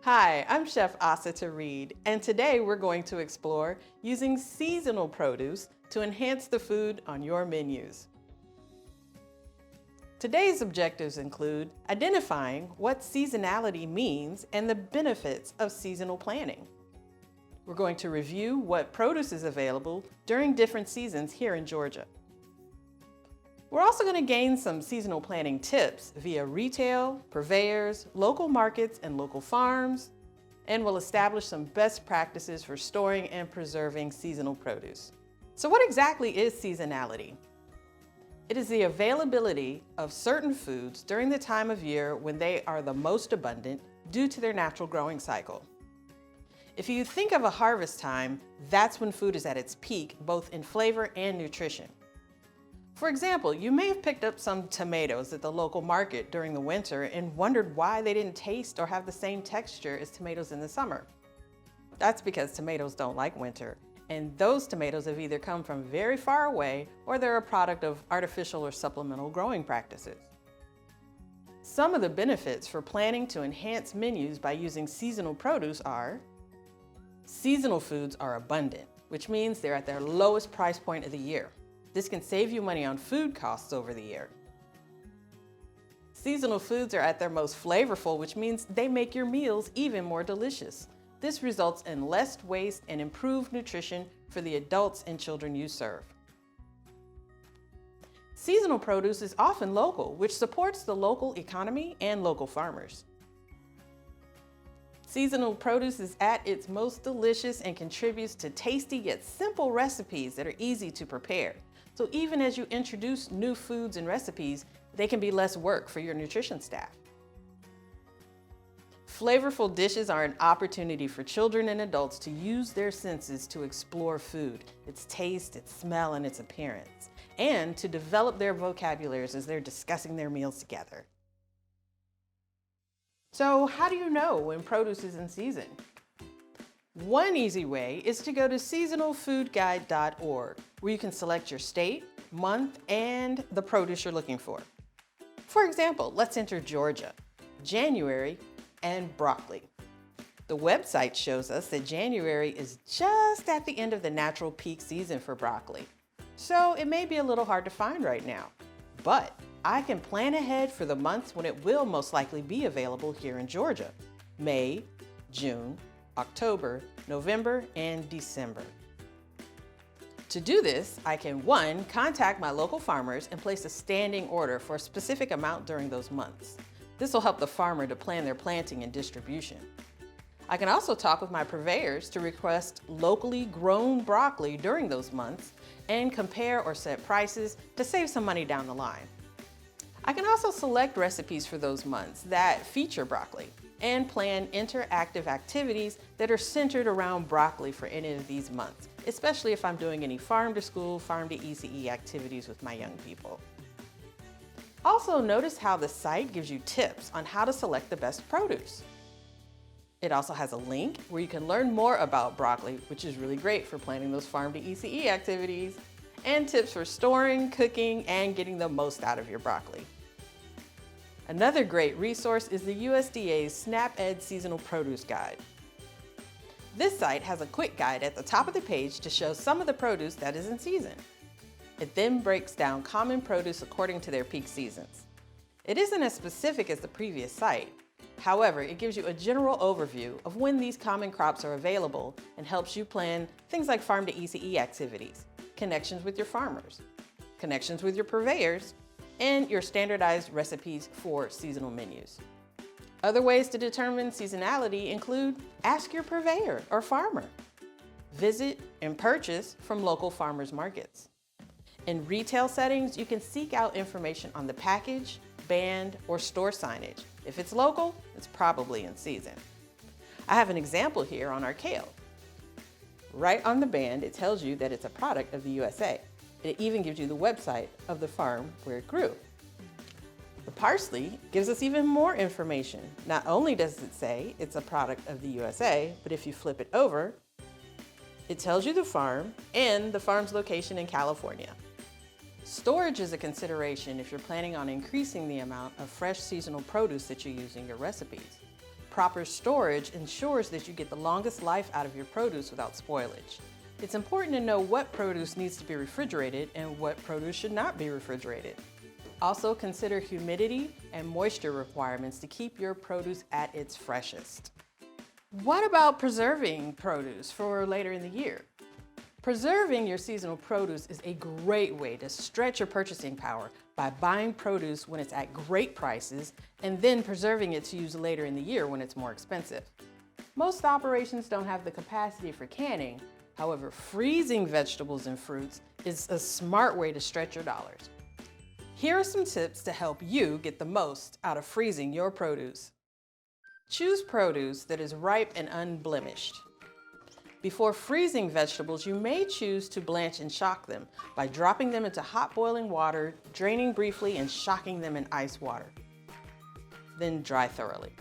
Hi, I'm Chef Asata Reid, and today we're going to explore using seasonal produce to enhance the food on your menus. Today's objectives include identifying what seasonality means and the benefits of seasonal planning. We're going to review what produce is available during different seasons here in Georgia. We're also going to gain some seasonal planning tips via retail, purveyors, local markets, and local farms, and we'll establish some best practices for storing and preserving seasonal produce. So what exactly is seasonality? It is the availability of certain foods during the time of year when they are the most abundant due to their natural growing cycle. If you think of a harvest time, that's when food is at its peak, both in flavor and nutrition. For example, you may have picked up some tomatoes at the local market during the winter and wondered why they didn't taste or have the same texture as tomatoes in the summer. That's because tomatoes don't like winter, and those tomatoes have either come from very far away or they're a product of artificial or supplemental growing practices. Some of the benefits for planning to enhance menus by using seasonal produce are: seasonal foods are abundant, which means they're at their lowest price point of the year. This can save you money on food costs over the year. Seasonal foods are at their most flavorful, which means they make your meals even more delicious. This results in less waste and improved nutrition for the adults and children you serve. Seasonal produce is often local, which supports the local economy and local farmers. Seasonal produce is at its most delicious and contributes to tasty yet simple recipes that are easy to prepare. So even as you introduce new foods and recipes, they can be less work for your nutrition staff. Flavorful dishes are an opportunity for children and adults to use their senses to explore food, its taste, its smell, and its appearance, and to develop their vocabularies as they're discussing their meals together. So how do you know when produce is in season? One easy way is to go to seasonalfoodguide.org, where you can select your state, month, and the produce you're looking for. For example, let's enter Georgia, January, and broccoli. The website shows us that January is just at the end of the natural peak season for broccoli, so it may be a little hard to find right now. But I can plan ahead for the months when it will most likely be available here in Georgia: May, June, October, November, and December. To do this, I can 1. Contact my local farmers and place a standing order for a specific amount during those months. This will help the farmer to plan their planting and distribution. I can also talk with my purveyors to request locally grown broccoli during those months and compare or set prices to save some money down the line. I can also select recipes for those months that feature broccoli and plan interactive activities that are centered around broccoli for any of these months, especially if I'm doing any farm to school, farm to ECE activities with my young people. Also, notice how the site gives you tips on how to select the best produce. It also has a link where you can learn more about broccoli, which is really great for planning those farm to ECE activities, and tips for storing, cooking, and getting the most out of your broccoli. Another great resource is the USDA's SNAP-Ed Seasonal Produce Guide. This site has a quick guide at the top of the page to show some of the produce that is in season. It then breaks down common produce according to their peak seasons. It isn't as specific as the previous site. However, it gives you a general overview of when these common crops are available and helps you plan things like farm to ECE activities, connections with your farmers, connections with your purveyors, and your standardized recipes for seasonal menus. Other ways to determine seasonality include ask your purveyor or farmer, visit and purchase from local farmers markets. In retail settings, you can seek out information on the package, band, or store signage. If it's local, it's probably in season. I have an example here on our kale. Right on the band, it tells you that it's a product of the USA. It even gives you the website of the farm where it grew. The parsley gives us even more information. Not only does it say it's a product of the USA, but if you flip it over, it tells you the farm and the farm's location in California. Storage is a consideration if you're planning on increasing the amount of fresh seasonal produce that you use in your recipes. proper storage ensures that you get the longest life out of your produce without spoilage. It's important to know what produce needs to be refrigerated and what produce should not be refrigerated. Also consider humidity and moisture requirements to keep your produce at its freshest. What about preserving produce for later in the year? Preserving your seasonal produce is a great way to stretch your purchasing power by buying produce when it's at great prices and then preserving it to use later in the year when it's more expensive. Most operations don't have the capacity for canning. However, freezing vegetables and fruits is a smart way to stretch your dollars. Here are some tips to help you get the most out of freezing your produce. Choose produce that is ripe and unblemished. Before freezing vegetables, you may choose to blanch and shock them by dropping them into hot boiling water, draining briefly, and shocking them in ice water. Then dry thoroughly.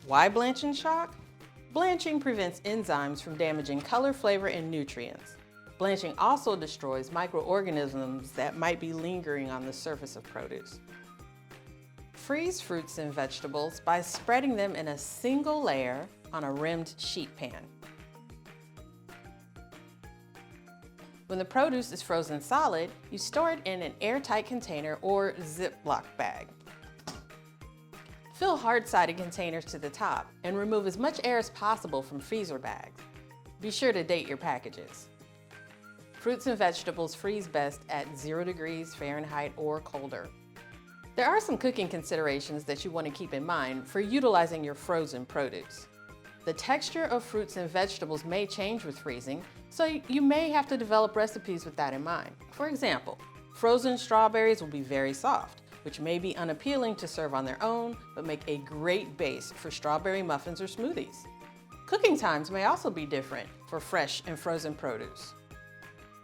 Why blanch and shock? Blanching prevents enzymes from damaging color, flavor, and nutrients. Blanching also destroys microorganisms that might be lingering on the surface of produce. Freeze fruits and vegetables by spreading them in a single layer on a rimmed sheet pan. When the produce is frozen solid, you store it in an airtight container or Ziploc bag. Fill hard-sided containers to the top and remove as much air as possible from freezer bags. Be sure to date your packages. Fruits and vegetables freeze best at 0 degrees Fahrenheit or colder. There are some cooking considerations that you want to keep in mind for utilizing your frozen produce. The texture of fruits and vegetables may change with freezing, so you may have to develop recipes with that in mind. For example, frozen strawberries will be very soft, which may be unappealing to serve on their own, but make a great base for strawberry muffins or smoothies. Cooking times may also be different for fresh and frozen produce.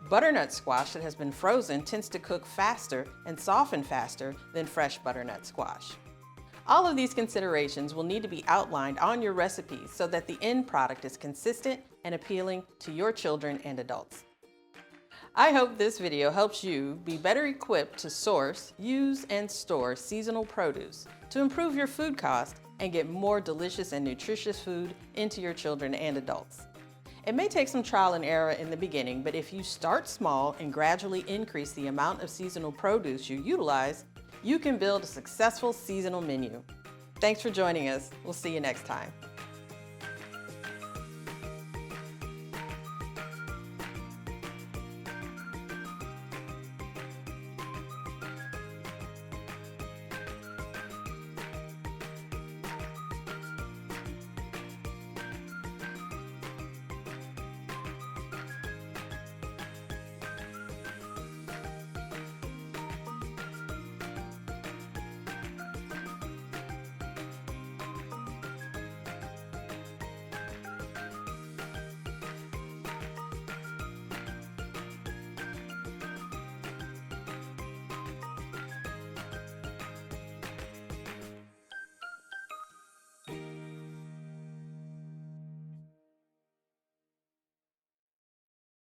Butternut squash that has been frozen tends to cook faster and soften faster than fresh butternut squash. All of these considerations will need to be outlined on your recipes so that the end product is consistent and appealing to your children and adults. I hope this video helps you be better equipped to source, use, and store seasonal produce to improve your food cost and get more delicious and nutritious food into your children and adults. It may take some trial and error in the beginning, but if you start small and gradually increase the amount of seasonal produce you utilize, you can build a successful seasonal menu. Thanks for joining us. We'll see you next time.